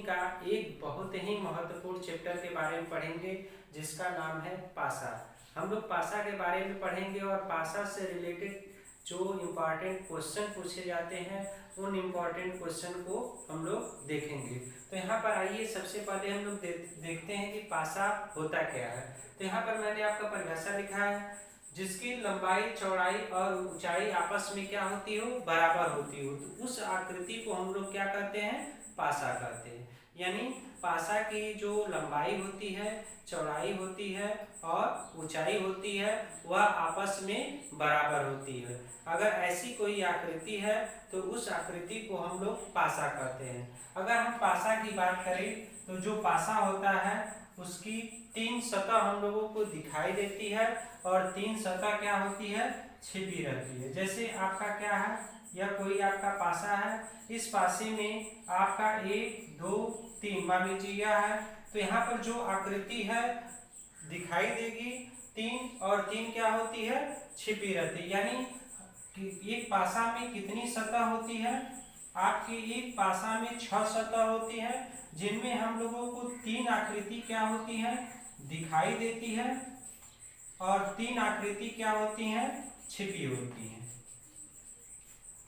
का एक बहुत ही महत्वपूर्ण चैप्टर के बारे में पढ़ेंगे जिसका नाम है पासा। हम लोग पासा के बारे में पढ़ेंगे और पासा से रिलेटेड जो इम्पॉर्टेंट क्वेश्चन पूछे जाते हैं उन इम्पॉर्टेंट क्वेश्चन को हम लोग देखेंगे। तो यहाँ पर आइए सबसे पहले हम लोग देखते हैं कि पासा होता क्या है। तो यहाँ पर मैंने आपका परिभाषा लिखा है, जिसकी लंबाई चौड़ाई और ऊंचाई आपस में क्या होती हो, बराबर होती हो, तो उस आकृति को हम लोग क्या कहते हैं, पासा कहते हैं। यानी पासा की जो लंबाई होती है, चौड़ाई होती है और ऊंचाई होती है वह आपस में बराबर होती है। अगर ऐसी कोई आकृति है तो उस आकृति को हम लोग पासा कहते हैं। अगर हम पासा की बात करें तो जो पासा होता है उसकी 3 सतह हम लोगों को दिखाई देती है और 3 सतह क्या होती है, छिपी रहती है। जैसे आपका क्या है, यह कोई आपका पासा है, इस पासे में आपका 1 2 3 मान लीजिए यह है, तो यहाँ पर जो आकृति है दिखाई देगी 3 और 3 क्या होती है, छिपी रहती है। यानी एक पासा में कितनी सतह होती है, आपकी एक पासा में 6 सतह होती है, जिनमें हम लोगों को 3 आकृति क्या होती है, दिखाई देती है और 3 आकृति क्या होती हैं, छिपी होती हैं।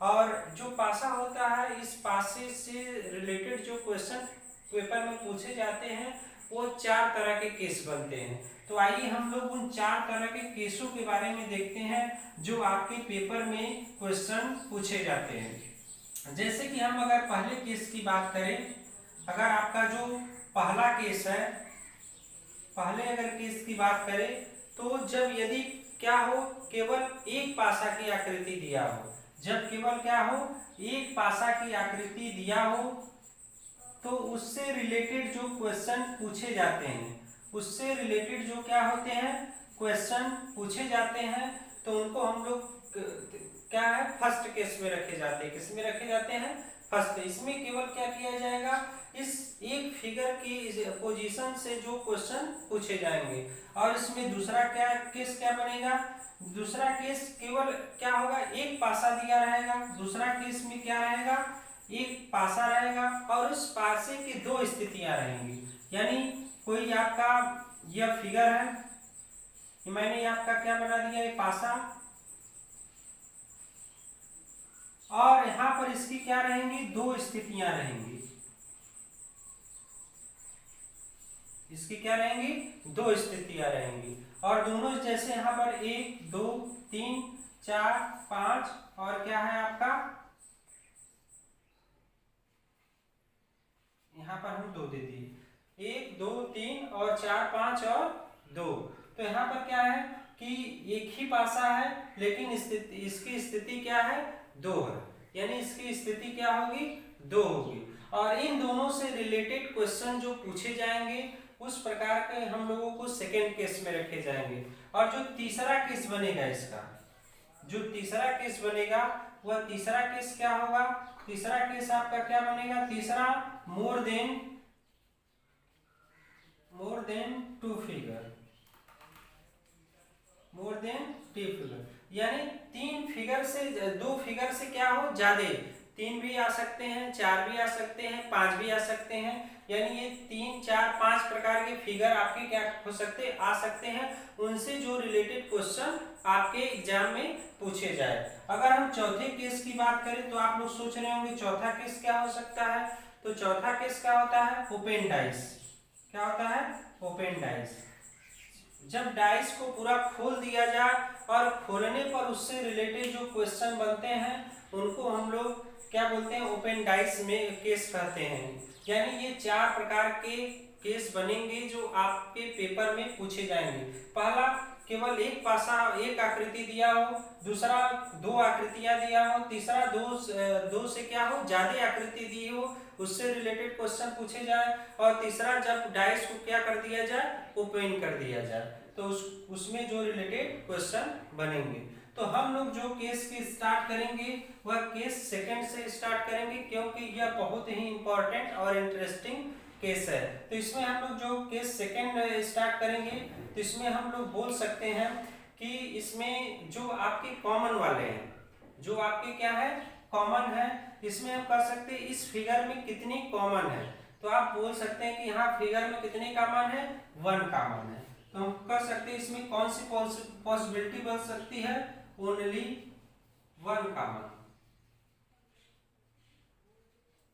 और जो पासा होता है, इस पासे से रिलेटेड जो क्वेश्चन पेपर में पूछे जाते हैं वो 4 तरह के केस बनते हैं। तो आइए हम लोग उन 4 तरह के केसों के बारे में देखते हैं जो आपके पेपर में क्वेश्चन पूछे जाते हैं। जैसे कि हम अगर पहले केस की बात करें, अगर आपका जो पहला केस है, पहले अगर केस की बात करें तो जब यदि क्या हो, केवल एक पासा की आकृति दिया हो, जब केवल क्या हो, एक पासा की आकृति दिया हो, तो उससे रिलेटेड जो क्वेश्चन पूछे जाते हैं, उससे रिलेटेड जो क्या होते हैं, क्वेश्चन पूछे जाते हैं, तो उनको हम लोग क्या है, फर्स्ट केस में रखे जाते हैं। किस में रखे जाते हैं, फर्स्ट। इसमें केवल क्या किया जाएगा, इस एक फिगर की पोजीशन से जो क्वेश्चन पूछे जाएंगे। और इसमें दूसरा क्या केस क्या बनेगा, दूसरा केस केवल क्या होगा, एक पासा दिया रहेगा, दूसरा केस में क्या रहेगा, एक पासा रहेगा और उस पासे की 2 स्थितियां रहेंगी। यानी कोई आपका यह फिगर है, मैंने आपका क्या बना दिया, ये पासा, और यहां पर इसकी क्या रहेंगी, 2 स्थितियां रहेंगी। इसकी क्या रहेंगी, 2 स्थितियां रहेंगी। और दोनों जैसे यहाँ पर 1 2 3 4 5 और क्या है आपका, यहाँ पर हम 2 दे दिए, 1 2 3 और 4 5 और 2। तो यहाँ पर क्या है कि एक ही पासा है लेकिन इसकी स्थिति क्या है, 2 है। यानी इसकी स्थिति क्या होगी, 2 होगी। और इन दोनों से रिलेटेड क्वेश्चन जो पूछे जाएंगे उस प्रकार के हम लोगों को सेकेंड केस में रखे जाएंगे। और जो तीसरा केस बनेगा, इसका जो तीसरा केस बनेगा वह तीसरा केस क्या होगा, तीसरा केस आपका क्या बनेगा, तीसरा more than 2 figure, more than 2 figure, यानी 3 फिगर से 2 फिगर से क्या हो, ज्यादा, 3 भी आ सकते हैं, 4 भी आ सकते हैं, 5 भी आ सकते हैं। यानी ये 3 4 5 प्रकार के फिगर आपके क्या हो सकते, आ सकते हैं। उनसे जो रिलेटेड क्वेश्चन आपके एग्जाम में पूछे जाए। अगर हम चौथे केस की बात करें तो आप लोग सोच रहे होंगे चौथा केस क्या हो सकता है। तो चौथा केस क्या होता है, ओपन डाइस। क्या होता है, ओपन डाइस। जब डाइस को पूरा खोल दिया जाए और खोलने पर उससे रिलेटेड जो क्वेश्चन बनते हैं उनको हम लोग क्या बोलते हैं, ओपन डाइस में केस कहते हैं। यानी ये 4 प्रकार के केस बनेंगे जो आपके पेपर में पूछे जाएंगे। पहला केवल एक पासा, एक आकृति दिया हो, दूसरा 2 आकृतियां दिया हो, तीसरा 2 से क्या हो, ज्यादा आकृति दी हो, उससे रिलेटेड क्वेश्चन पूछे जाए, और तीसरा जब डाइस को क्या कर दिया जाए, ओपन कर दिया जाए, तो उसमें जो रिलेटेड क्वेश्चन बनेंगे। तो हम लोग जो केस की स्टार्ट करेंगे वह केस सेकंड से स्टार्ट करेंगे, क्योंकि यह बहुत ही इंपॉर्टेंट और इंटरेस्टिंग केस है। तो इसमें हम लोग जो केस सेकंड स्टार्ट करेंगे तो इसमें हम लोग बोल सकते हैं कि इसमें जो आपके कॉमन वाले हैं, जो आपके क्या है, कॉमन है, इसमें हम कह सकते हैं इस फिगर में कितनी कॉमन है। तो आप बोल सकते हैं कि यहाँ फिगर में कितने कॉमन है, 1 कॉमन है। तो हम कर सकते हैं इसमें कौन सी पॉसिबिलिटी बन सकती है, ओनली 1 कॉमन,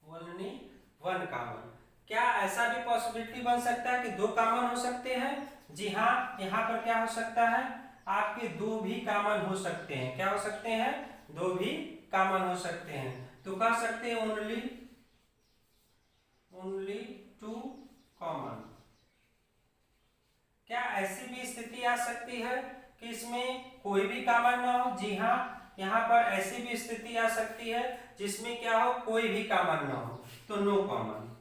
ओनली 1 कॉमन। क्या ऐसा भी पॉसिबिलिटी बन सकता है कि 2 कॉमन हो सकते हैं? जी हाँ, यहाँ पर क्या हो सकता है, आपके 2 भी कॉमन हो सकते हैं। क्या हो सकते हैं, 2 भी कॉमन हो सकते हैं। तो कह सकते हैं ओनली 2 कॉमन। क्या ऐसी भी स्थिति आ सकती है कि इसमें कोई भी कॉमन ना हो? जी हाँ, यहाँ पर ऐसी भी स्थिति आ सकती है जिसमें क्या हो, कोई भी कॉमन ना हो, तो नो कॉमन,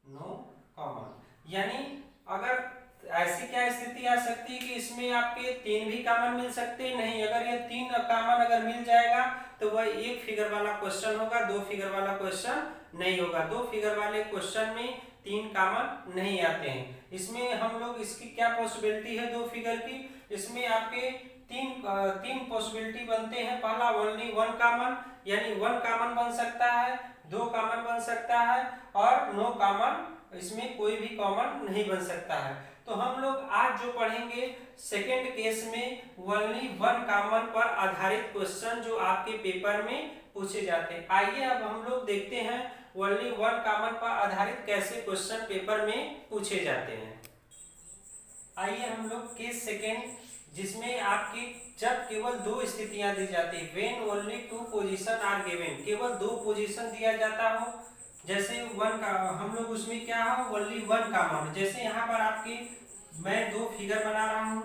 नो कॉमन। यानी अगर ऐसी क्या स्थिति आ सकती है कि इसमें आपके 3 भी कॉमन मिल सकते हैं? नहीं, अगर ये 3 कॉमन अगर मिल जाएगा तो वह 1 फिगर वाला क्वेश्चन होगा, 2 फिगर वाला क्वेश्चन नहीं होगा। 2 फिगर वाले क्वेश्चन में 3 कॉमन नहीं आते हैं। इसमें हम लोग इसकी क्या पॉसिबिलिटी है 2 फिगर की, इसमें आपके तीन पॉसिबिलिटी बनते हैं। पहला ओनली 1 कॉमन, यानी 1 कॉमन बन सकता है, 2 कॉमन बन सकता है और नो कॉमन, इसमें कोई भी कॉमन नहीं बन सकता है। तो हम लोग आज जो पढ़ेंगे सेकेंड केस में ओनली 1 कॉमन पर आधारित क्वेश्चन जो आपके पेपर में पूछे जाते हैं। आइए अब हम लोग देखते हैं ओनली 1 कॉमन पर आधारित कैसे क्वेश्चन पेपर में पूछे जाते हैं। आइए हम लोग केस सेकेंड, जिसमें आपकी जब केवल 2 स्थितियां दी जाती है, when only 2 position are given, केवल 2 पोजीशन दिया जाता हो, जैसे 1 का हम लोग उसमें क्या हो, ओनली 1 कॉमन। जैसे यहाँ पर आपकी मैं 2 फिगर बना रहा हूँ,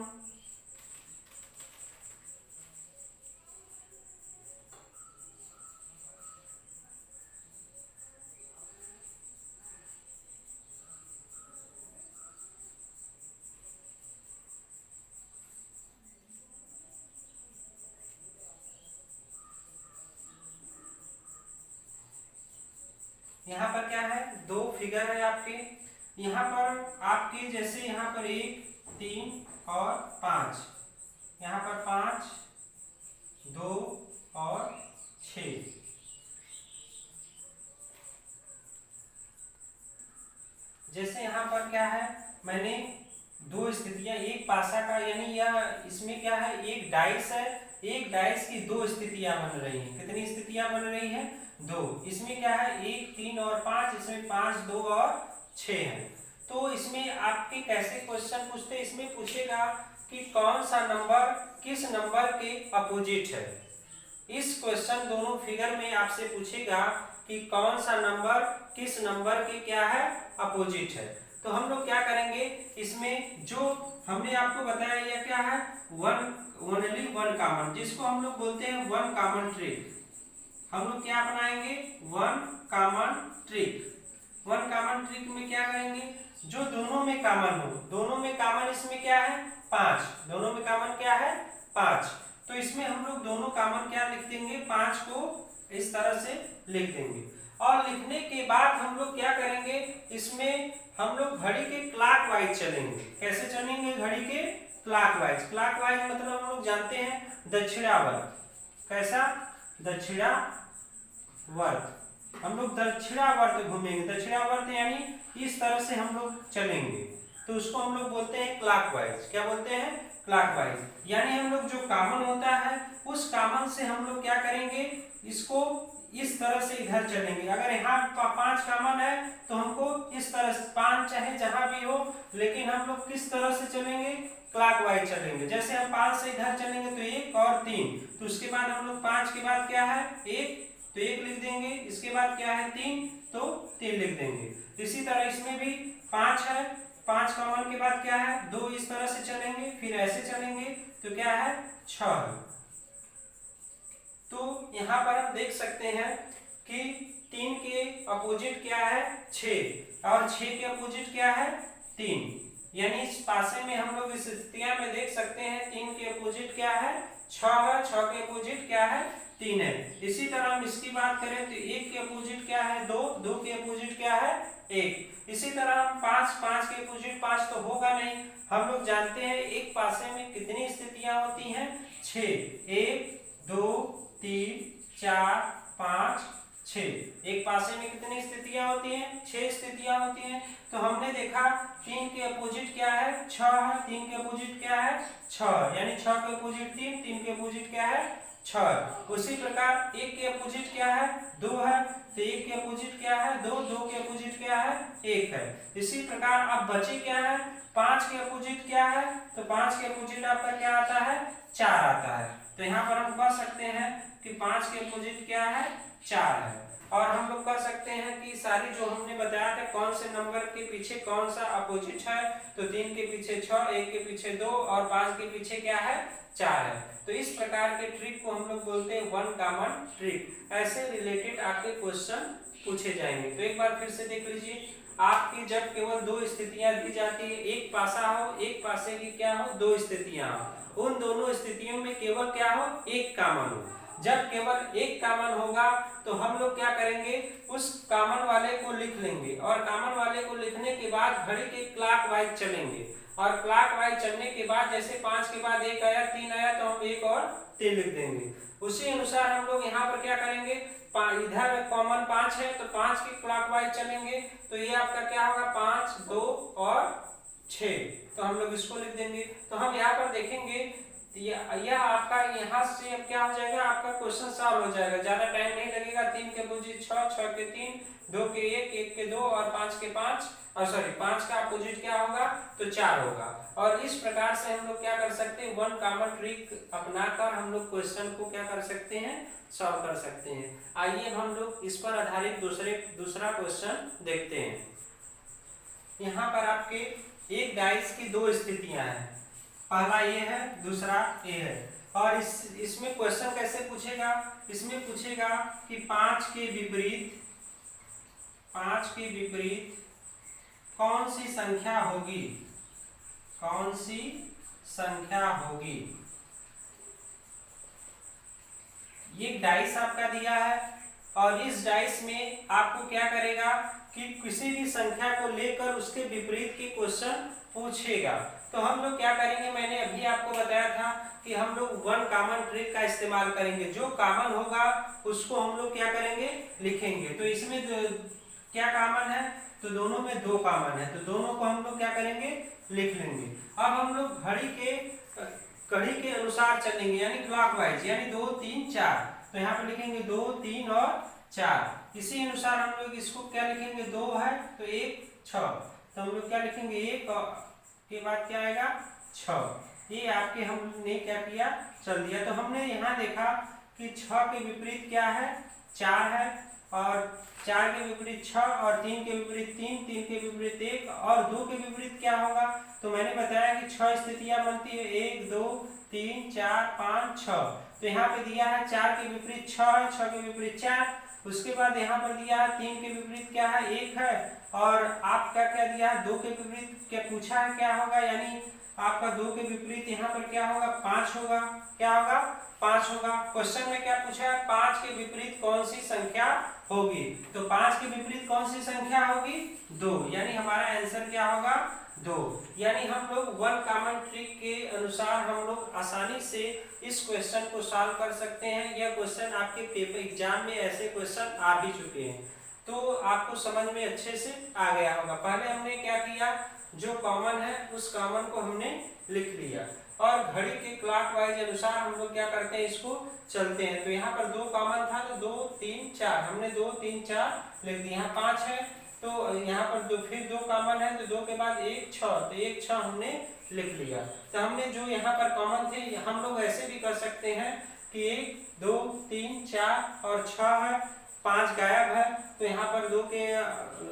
यहाँ पर क्या है, 2 फिगर है आपके। यहाँ पर आपके जैसे यहाँ पर 1, 3 और 5, यहाँ पर 5, 2 और 6। जैसे यहाँ पर क्या है, मैंने 2 स्थितियां, एक पासा का, यानी यह इसमें क्या है, एक डाइस है, एक डाइस की 2 स्थितियां बन रही हैं। कितनी स्थितियां बन रही हैं, 2। इसमें क्या है, 1, 3 और 5, इसमें 5, 2 और 6 है। तो इसमें आपके कैसे क्वेश्चन पूछते हैं, इसमें पूछेगा कि कौन सा नंबर किस नंबर के अपोजिट है। इस क्वेश्चन दोनों फिगर में आपसे पूछेगा कि कौन सा नंबर किस नंबर के क्या है, अपोजिट है। तो हम लोग क्या करेंगे, इसमें जो हमने आपको बताया यह क्या है, ओनली 1 कॉमन, जिसको हम लोग बोलते हैं 1 कॉमन ट्रिक। हम लोग क्या बनाएंगे, 1 कॉमन ट्रिक। 1 कॉमन ट्रिक में क्या करेंगे, जो दोनों में कॉमन हो, दोनों में कॉमन इसमें क्या है, 5, दोनों में कॉमन क्या है, 5। तो इसमें हम लोग दोनों कॉमन क्या लिख देंगे, 5 को इस तरह से लिख देंगे। और लिखने के बाद हम लोग क्या करेंगे, इसमें हम लोग घड़ी के क्लॉकवाइज चलेंगे। कैसे चलेंगे, घड़ी के क्लॉकवाइज। क्लॉकवाइज मतलब हम लोग जानते हैं दक्षिणावर्त। कैसा, दक्षिणावर्त। हम लोग दक्षिणावर्त घूमेंगे, दक्षिणावर्त यानी इस तरह से हम लोग चलेंगे, तो उसको हम लोग बोलते हैं क्लॉकवाइज। क्या बोलते हैं, क्लॉकवाइज। यानी हम लोग जो कॉमन होता है उस कॉमन से हम लोग क्या करेंगे, इसको इस तरह से इधर चलेंगे। अगर यहाँ 5 कॉमन है तो हमको इस तरह से, 5 चाहे जहां भी हो, लेकिन हम लोग किस तरह से चलेंगे, क्लॉकवाइज चलेंगे। जैसे हम 5 से इधर चलेंगे तो 1 और 3, तो उसके बाद हम लोग 5 के बाद क्या है, 1, तो 1 लिख देंगे। इसके बाद क्या है, 3, तो 3 लिख देंगे। इसी तरह इसमें भी 5 है, 5 कॉमन के बाद क्या है, 2, इस तरह से चलेंगे, फिर ऐसे चलेंगे तो क्या है, 6 है। तो यहाँ पर हम देख सकते हैं कि 3 के अपोजिट क्या है, 6, और 6 के अपोजिट क्या है, 3। यानी इस पासे में हम लोग इस स्थितियां में देख सकते हैं 3 के अपोजिट क्या है, 6 है, 6 के अपोजिट क्या है, 3 है। इसी तरह हम इसकी बात करें तो 1 के अपोजिट क्या है, 2, 2 के अपोजिट क्या है, 1। इसी तरह हम 5, 5 के अपोजिट 5 तो होगा नहीं। हम लोग जानते हैं एक पासे में कितनी स्थितियां होती हैं, 6, 1, 2, 3, 4, 5, 6। एक पासे में कितनी स्थितियां होती हैं? 6 स्थितियां होती हैं। तो हमने देखा 3 के अपोजिट क्या है? 6 है। 3 के अपोजिट क्या है? 6, यानी 6 के अपोजिट 3, 3 के अपोजिट क्या है? 6। उसी प्रकार 1 के अपोजिट क्या है? 2 है। तो 1 के अपोजिट क्या है? 2, 2 के अपोजिट क्या है? 1 है। इसी प्रकार अब बचे क्या है? 5 के अपोजिट क्या है? तो 5 के अपोजिट आपका क्या आता है? 4 आता है। तो यहाँ पर हम कह सकते हैं कि 5 के अपोजिट क्या है? 4 है। और हम लोग कह सकते हैं कि सारी जो हमने बताया था कौन से नंबर के पीछे कौन सा अपोजिट है, तो 3 के पीछे 6, 1 के पीछे 2 और 5 के पीछे क्या है? 4 है। तो इस प्रकार के ट्रिक को हम लोग बोलते हैं वन कॉमन ट्रिक। ऐसे रिलेटेड आपके क्वेश्चन पूछे जाएंगे। तो एक बार फिर से देख लीजिए, आपकी जब केवल 2 स्थितियां दी जाती है, एक पासा हो, एक पासे की क्या हो? 2 स्थितियां हो, उन दोनों स्थितियों में केवल क्या हो? एक कॉमन हो। जब केवल एक कॉमन होगा तो हम लोग क्या करेंगे? उस कॉमन वाले को लिख लेंगे और कॉमन वाले को लिखने के बाद घड़ी के क्लॉकवाइज चलेंगे और क्लॉकवाइज चलने के बाद जैसे 5 के बाद 1 आया, 3 आया, तो हम 1 और 3 लिख देंगे। उसी अनुसार हम लोग यहाँ पर क्या करेंगे? इधर कॉमन 5 है तो 5 के क्लॉकवाइज चलेंगे, तो ये आपका क्या होगा? 5, 2 और 6। तो हम लोग इसको लिख देंगे। तो हम यहाँ पर देखेंगे यह आपका यहाँ से अब क्या हो जाएगा? आपका क्वेश्चन सॉल्व हो जाएगा, ज्यादा टाइम नहीं लगेगा। 3 के अपोजिट 6, 6 के 3, 2 के 1, 1 के 2 और 5 के 5, और सॉरी 5 का अपोजिट क्या होगा? तो 4 होगा। और इस प्रकार से हम लोग क्या कर सकते हैं? वन कॉमन ट्रिक अपनाकर हम लोग क्वेश्चन को क्या कर सकते हैं? सॉल्व कर सकते हैं। आइए हम लोग इस पर आधारित दूसरा क्वेश्चन देखते हैं। यहाँ पर आपके एक डाइस की 2 स्थितियां हैं, पहला ये है, दूसरा ये है। और इसमें क्वेश्चन कैसे पूछेगा? इसमें पूछेगा कि 5 के विपरीत कौन सी संख्या होगी? कौन सी संख्या होगी? ये डाइस आपका दिया है और इस डाइस में आपको क्या करेगा कि किसी भी संख्या को लेकर उसके विपरीत के क्वेश्चन पूछेगा। तो हम लोग क्या करेंगे? मैंने अभी आपको बताया था कि हम लोग वन कॉमन ट्रिक का इस्तेमाल करेंगे। जो कॉमन होगा उसको हम लोग क्या करेंगे? लिखेंगे। तो इसमें क्या कॉमन है? तो दोनों में 2 कॉमन है, तो दोनों को हम लोग क्या करेंगे? लिख लेंगे। अब हम लोग कड़ी के अनुसार चलेंगे, यानी क्लॉकवाइज, यानी 2, 3, 4। तो यहाँ पे लिखेंगे 2, 3 और 4। इसी अनुसार हम लोग इसको क्या लिखेंगे? 2 है तो 1, 6। तो हम लोग क्या लिखेंगे? 1 के बाद क्या आएगा? 6। ये आपके हमने क्या किया? चल दिया। तो हमने यहाँ देखा कि 6 के विपरीत क्या है? 4 है, और 4 के विपरीत 6, और 3 के विपरीत 3, 3 के विपरीत 1, और 2 के विपरीत क्या होगा? तो मैंने बताया कि 6 स्थितियां बनती है, 1, 2, 3, 4, 5, 6। तो यहाँ पे दिया है 4 के विपरीत 6 है, 6 के विपरीत 4। उसके बाद यहाँ पर दिया है 3 के विपरीत क्या है? 1 है, और आपका क्या दिया है? 2 के विपरीत क्या पूछा है? क्या होगा? यानी आपका 2 के विपरीत यहाँ पर क्या होगा? 5 होगा। क्या होगा? 5 होगा। क्वेश्चन में क्या पूछा है? 5 के विपरीत कौन सी संख्या होगी? तो 5 के विपरीत कौन सी संख्या होगी? 2, यानी हमारा आंसर क्या होगा? 2। यानी हम लोग वन कॉमन ट्रिक के अनुसार हम लोग आसानी से इस क्वेश्चन को सॉल्व कर सकते हैं। यह क्वेश्चन आपके पेपर एग्जाम में ऐसे क्वेश्चन आ भी चुके हैं, तो आपको समझ में अच्छे से आ गया होगा। पहले हमने क्या किया? जो कॉमन है उस कॉमन को हमने लिख लिया और घड़ी के क्लॉकवाइज अनुसार हम लोग क्या करते हैं? इसको चलते हैं। तो यहाँ पर 2 कॉमन था तो 2, 3, 4 हमने 2, 3, 4 लिख दिया। यहाँ 5 है तो यहाँ पर फिर 2 कॉमन है तो 2 के बाद 1, 6, तो 1, 6 हमने लिख लिया। तो हमने जो यहाँ पर कॉमन थे हम लोग ऐसे भी कर सकते हैं कि 1, 2, 3, 4 और 6 है, 5 गायब है, तो यहाँ पर 2 के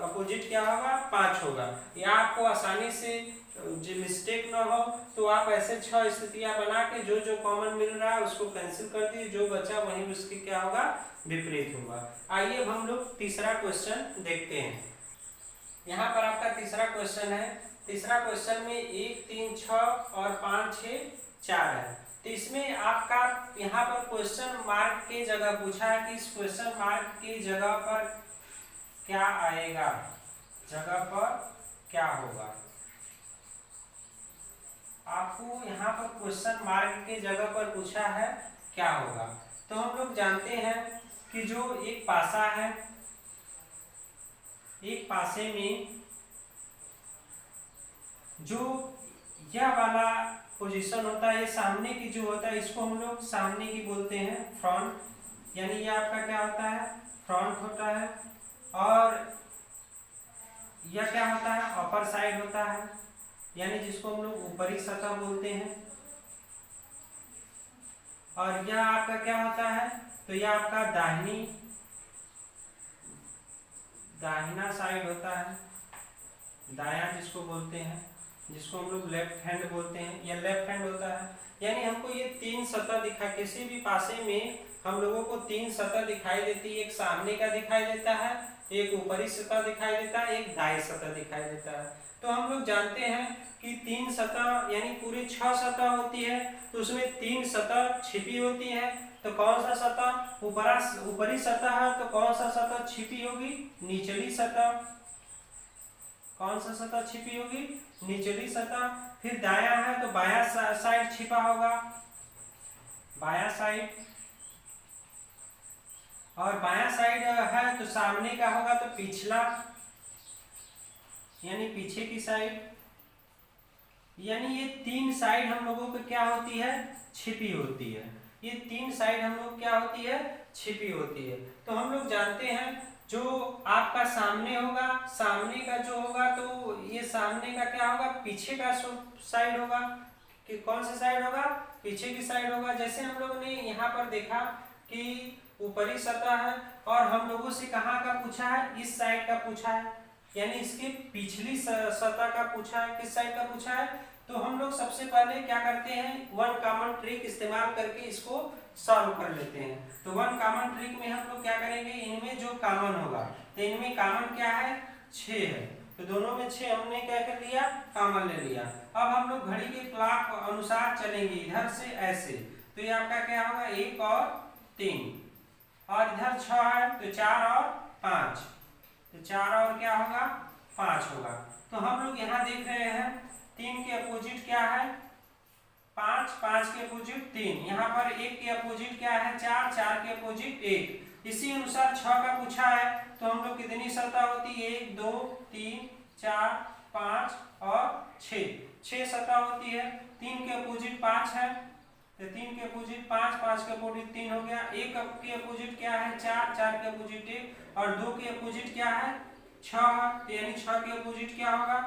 अपोजिट क्या होगा? 5 होगा। या आपको आसानी से जो मिस्टेक ना हो तो आप ऐसे 6 स्थितियां बना के जो जो कॉमन मिल रहा है उसको कैंसिल कर दिए, जो बचा वही उसके क्या होगा? विपरीत होगा। आइए अब हम लोग तीसरा क्वेश्चन देखते हैं। यहाँ पर आपका तीसरा क्वेश्चन है। तीसरा क्वेश्चन में 1, 3, 6 और 5, 6, 4 है। तो इसमें आपका यहाँ पर क्वेश्चन मार्क के जगह पूछा है कि इस क्वेश्चन मार्क की जगह पर क्या आएगा? जगह पर क्या होगा? आपको यहाँ पर क्वेश्चन मार्क के जगह पर पूछा है क्या होगा। तो हम लोग जानते हैं कि जो एक पासा है, एक पासे में जो यह वाला पोजीशन होता है, ये सामने की जो होता है, इसको हम लोग सामने की बोलते हैं फ्रंट, यानी ये आपका क्या होता है, फ्रंट होता है। और यह क्या होता है, अपर साइड होता है, यानी जिसको हम लोग ऊपरी सतह बोलते हैं। और यह आपका क्या होता है, तो यह आपका दाहिना साइड होता है, दायां जिसको बोलते हैं, जिसको हम लोग लेफ्ट हैंड बोलते हैं, या लेफ्ट हैंड होता है। यानी हमको ये तीन सतह दिखा, किसी भी पासे में हम लोगों को तीन सतह दिखाई देती है, एक सामने का दिखाई देता है, एक ऊपरी सतह दिखाई देता है, एक दाईं सतह दिखाई देता है। तो हम लोग जानते हैं कि तीन सतह यानी पूरी 6 सतह होती है, तो उसमें तीन सतह छिपी होती है। तो कौन सा सतह ऊपरी सतह है, तो कौन सा सतह छिपी होगी, निचली सतह। कौन सा सतह छिपी होगी, निचली सतह। फिर दायां है तो बायां साइड छिपा होगा, बायां साइड। और बायां साइड है तो सामने का होगा तो पिछला, यानी पीछे की साइड। यानी ये तीन साइड हम लोगों को क्या होती है, छिपी होती है। ये तीन साइड हम लोग क्या होती है, छिपी होती है। तो हम लोग जानते हैं जो आपका सामने होगा, सामने का जो होगा, तो ये सामने का क्या होगा, पीछे का साइड होगा। कि कौन सा साइड होगा, पीछे की साइड होगा। जैसे हम लोग ने यहाँ पर देखा कि ऊपरी सतह है और हम लोगों से कहाँ का पूछा है, इस साइड का पूछा है, यानी इसके पिछली सतह का पूछा है। किस साइड का पूछा है, तो हम लोग सबसे पहले क्या करते हैं, वन कॉमन ट्रिक इस्तेमाल करके इसको सॉल्व कर लेते हैं। तो वन कॉमन ट्रिक में हम लोग क्या करेंगे, इनमें जो कॉमन होगा, तो इनमें कॉमन क्या है, 6 है, तो दोनों में 6 हमने क्या कर लिया, कॉमन ले लिया। अब हम लोग घड़ी के क्लॉक अनुसार चलेंगे, इधर से ऐसे, तो ये आपका क्या होगा, 1 और 3, और इधर 6 है तो 4 और 5, तो 4 और क्या होगा, 5 होगा। तो हम लोग यहाँ देख रहे हैं 3 के अपोजिट क्या है, 5, 5 के अपोजिट 3, यहाँ पर 1 के अपोजिट क्या है, 4, 4 के अपोजिट 1। इसी अनुसार 6 का पूछा है, तो हम लोग कितनी सतह होती है, 1 2 3 4 5 और 6 सतह होती है। 3 के अपोजिट 5 है, तो 3 के अपोजिट 5, 5 के अपोजिट 3 हो गया। 1 के अपोजिट क्या है, 4, 4 के अपोजिट 1, और 2 के अपोजिट क्या है, 6, यानी 6 के अपोजिट क्या होगा,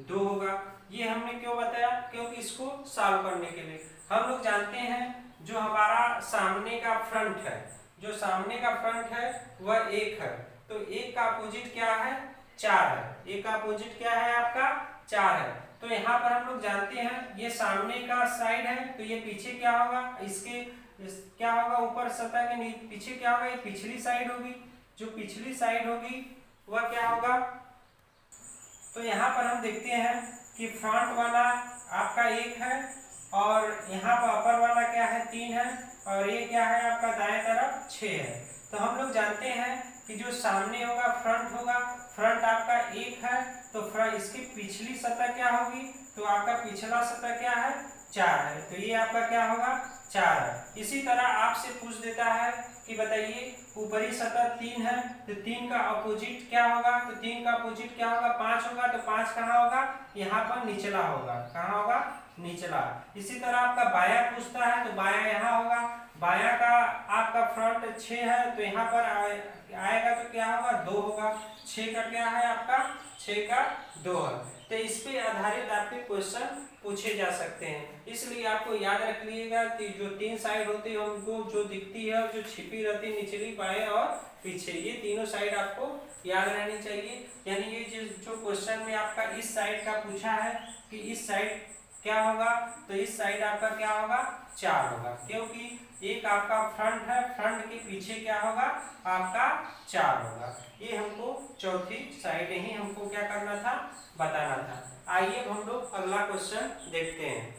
2 होगा। ये हमने क्यों बताया, क्योंकि इसको सॉल्व करने के लिए हम लोग जानते हैं जो हमारा सामने का फ्रंट है, जो सामने का फ्रंट है वह 1 है, तो 1 का अपोजिट क्या है, 4 है। 1 का अपोजिट क्या है आपका, 4 है। तो यहाँ पर हम लोग जानते हैं ये सामने का साइड है, तो ये पीछे क्या होगा, क्या होगा, ऊपर सतह के पीछे क्या होगा, ये पिछली साइड होगी। जो पिछली साइड होगी वह क्या होगा, तो यहाँ पर हम देखते हैं कि फ्रंट वाला आपका 1 है, और यहाँ पर अपर वाला क्या है, 3 है, और ये क्या है आपका दाएं तरफ 6 है। तो हम लोग जानते हैं कि जो सामने होगा फ्रंट होगा, फ्रंट आपका 1 है, तो फ्रंट इसकी पिछली सतह क्या होगी, तो आपका पिछला सतह क्या है, 4 है, तो ये आपका क्या होगा, 4 है। इसी तरह आपसे पूछ देता है कि बताइए ऊपरी सतह 3 है, तो 3 का अपोजिट क्या होगा, तो 3 का अपोजिट क्या होगा, 5 होगा, तो 5 कहाँ होगा, यहाँ पर निचला होगा, कहाँ होगा, निचला। इसी तरह आपका बायां पूछता है, तो बायां यहाँ होगा, बायां का आपका फ्रंट 6 है, तो यहाँ पर आएगा तो क्या होगा, 2 होगा। 6 का क्या है आपका, 6 का 2 है। तो इस पे आधारित आपके क्वेश्चन पूछे जा सकते हैं, इसलिए आपको याद रख लीजिएगा कि जो 3 साइड होती है उनको जो दिखती है और जो छिपी रहती है, निचली, बाएं और पीछे, ये तीनों साइड आपको याद रहनी चाहिए। यानी ये जो क्वेश्चन में आपका इस साइड का पूछा है कि इस साइड क्या होगा, तो इस साइड आपका क्या होगा, 4 होगा, क्योंकि एक आपका फ्रंट है, फ्रंट के पीछे क्या होगा आपका 4 होगा। ये हमको चौथी साइड ही हमको क्या करना था, बताना था। आइए हम लोग अगला क्वेश्चन देखते हैं।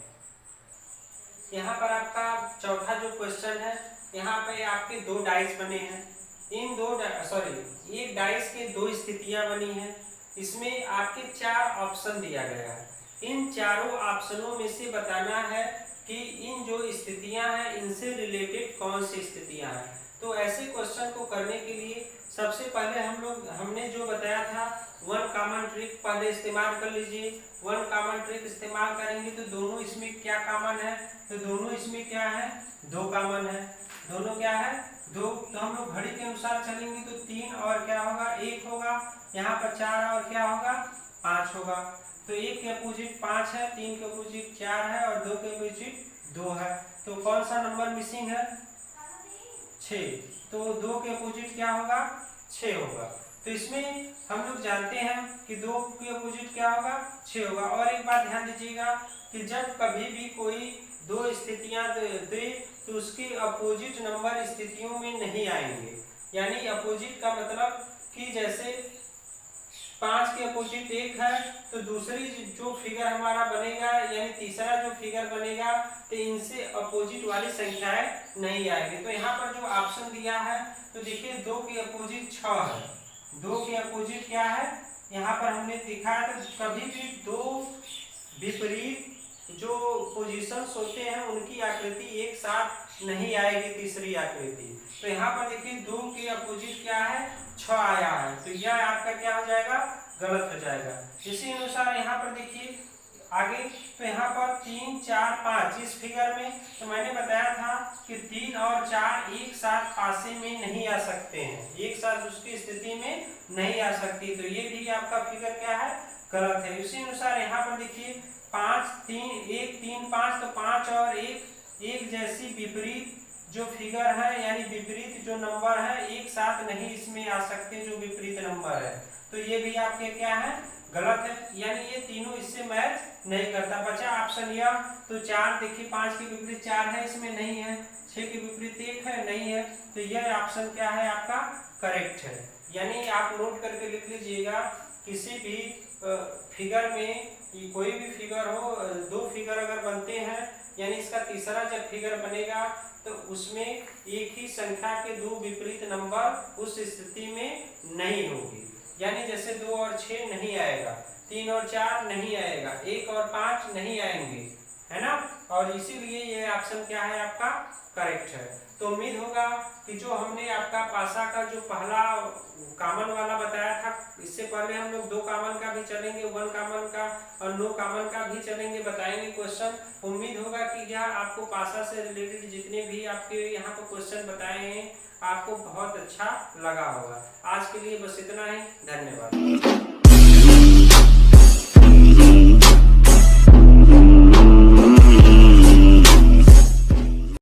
यहाँ पर आपका चौथा जो क्वेश्चन है, यहाँ पे आपके 2 डाइस बने हैं, इन एक डाइस के 2 स्थितियां बनी हैं। इसमें आपके 4 ऑप्शन दिया गया है, इन चारों ऑप्शनों में से बताना है कि इन जो स्थितियां हैं इनसे रिलेटेड कौन सी स्थितियां हैं। तो ऐसे क्वेश्चन को करने के लिए सबसे पहले हमने जो बताया था वन कॉमन ट्रिक पहले इस्तेमाल कर लीजिए। वन कॉमन ट्रिक इस्तेमाल करेंगे तो दोनों इसमें क्या कॉमन है, तो दोनों इसमें क्या है, दो कॉमन है। दोनों क्या है, दो। तो हम लोग घड़ी के अनुसार चलेंगे तो 3 और क्या होगा, 1 होगा। यहाँ पर 4 और क्या होगा, 5 होगा। तो 1 के अपोजिट 5 है, 3 के अपोजिट 4 है और 2 के अपोजिट 2 है। तो कौन सा नंबर मिसिंग है, 6। तो 2 के अपोजिट क्या होगा, 6 होगा। तो इसमें हम लोग जानते हैं कि 2 के अपोजिट क्या होगा, 6 होगा। और एक बात ध्यान दीजिएगा कि जब कभी भी कोई दो स्थितियां दे तो उसके अपोजिट नंबर स्थितियों में नहीं आएंगे। यानी अपोजिट का मतलब कि जैसे 5 के अपोजिट 1 है तो दूसरी जो फिगर हमारा बनेगा यानी तीसरा जो फिगर बनेगा तो इनसे अपोजिट वाली संख्याएं नहीं आएगी। तो यहाँ पर जो ऑप्शन दिया है तो देखिए 2 के अपोजिट 6 है, 2 के अपोजिट क्या है, यहाँ पर हमने देखा है तो कभी भी दो विपरीत जो पोजीशंस होते हैं उनकी आकृति एक साथ नहीं आएगी, तीसरी आकृति। तो यहाँ पर देखिए 2 के अपोजिट क्या है, 6 आया है, तो यह आपका क्या हो जाएगा, गलत हो जाएगा। इसी अनुसार यहाँ पर देखिए आगे, तो यहाँ पर 3 4 5 इस फिगर में तो मैंने बताया था कि 3 और 4 एक साथ पासे में नहीं आ सकते हैं, एक साथ उसकी स्थिति में नहीं आ सकती। तो ये भी आपका फिगर क्या है, गलत है। इसी अनुसार यहाँ पर देखिए 5 3 1 3 5 तो 5 और 1 एक जैसी विपरीत जो फिगर है यानी विपरीत जो नंबर है एक साथ नहीं इसमें आ सकते, जो विपरीत नंबर है। तो ये भी आपके क्या है, गलत है, यानी ये तीनों इससे मैच नहीं करता। बचा ऑप्शन या, तो 4 देखिए 5 के विपरीत 4 है, इसमें नहीं है। 6 के विपरीत 1 है, नहीं है। तो यह ऑप्शन क्या है, आपका करेक्ट है। यानी आप नोट करके लिख लीजिएगा, किसी भी फिगर में कोई भी फिगर हो, दो फिगर अगर बनते हैं यानी इसका तीसरा जब फिगर बनेगा तो उसमें एक ही संख्या के दो विपरीत नंबर उस स्थिति में नहीं होगी। यानी जैसे 2 और 6 नहीं आएगा, 3 और 4 नहीं आएगा, 1 और 5 नहीं आएंगे, है ना। और इसीलिए ये ऑप्शन क्या है, आपका करेक्ट है। तो उम्मीद होगा कि जो हमने आपका पासा का जो पहला कॉमन वाला बताया था, इससे पहले हम लोग 2 कॉमन का भी चलेंगे, 1 कॉमन का और नो कॉमन का भी चलेंगे, बताएंगे क्वेश्चन। उम्मीद होगा कि यह आपको पासा से रिलेटेड जितने भी आपके यहाँ पर क्वेश्चन बताए हैं आपको बहुत अच्छा लगा होगा। आज के लिए बस इतना ही, धन्यवाद।